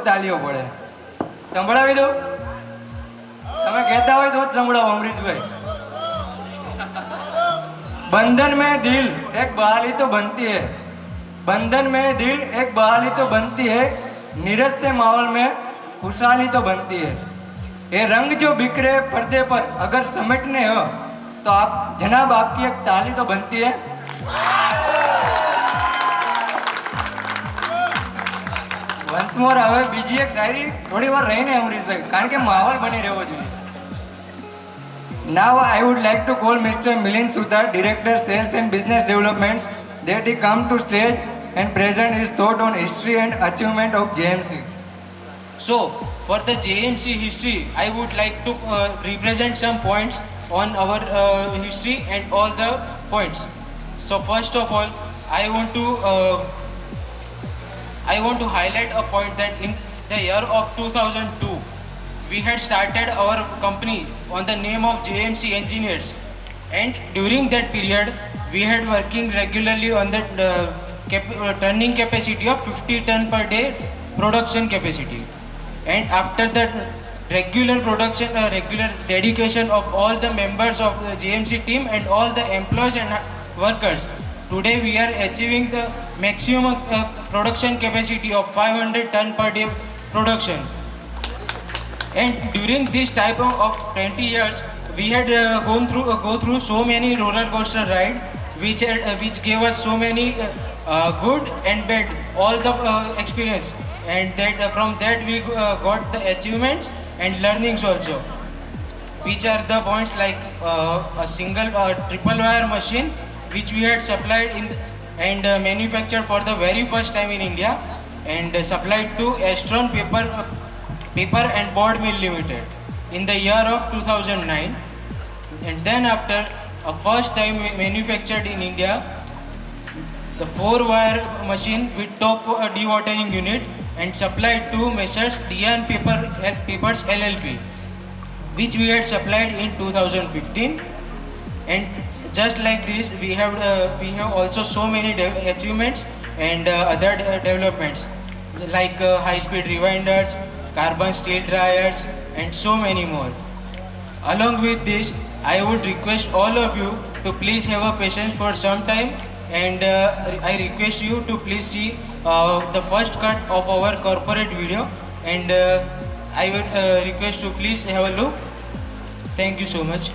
તાલીઓ પડે. સંભળાવી દો. તમે કહેતા હોય તો જ સંભળાવો અમરીશભાઈ. बंधन में दिल एक बहाली तो बनती है, बंधन में दिल एक बहाली तो बनती है, नीरस से माहौल में खुशहाली तो बनती है. ये रंग जो बिखरे पर्दे पर अगर समेटने हो तो आप जनाब आपकी एक ताली तो बनती है. वंस मोर હવે બીજી એક શાયરી થોડી વાર રહીને અમરીશભાઈ, કારણ કે માહોલ બની રહેવો જોઈએ. Now I would like to call Mr. Milind Sudhar, Director Sales and Business Development, that he come to stage and present his thought on history and achievement of JMC. So, for the JMC history, I would like to represent some points on our history and all the points. So, first of all, I want to highlight a point that in the year of 2002, we had started our company on the name of JMC Engineers, and during that period we had working regularly on the turning capacity of 50 ton per day production capacity. And after that regular production, regular dedication of all the members of the JMC team and all the employees and workers, today we are achieving the maximum production capacity of 500 ton per day production. And during this type of 20 years, we had go through so many roller coaster rides, which gave us so many good and bad all the experience, and that from that we got the achievements and learnings also, which are the points like a single triple wire machine which we had supplied and manufactured for the very first time in India, and supplied to Astron Paper and Board Mill Limited in the year of 2009. And then after a first time manufactured in India, the 4-wire machine with top dewatering unit and supplied to Messrs. Dian Papers LLP, which we had supplied in 2015. And just like this, we have also so many achievements and other developments like high-speed rewinders, carbon steel dryers, and so many more. Along with this, I would request all of you to please have a patience for some time, and I request you to please see the first cut of our corporate video, and I would request to please have a look. Thank you so much.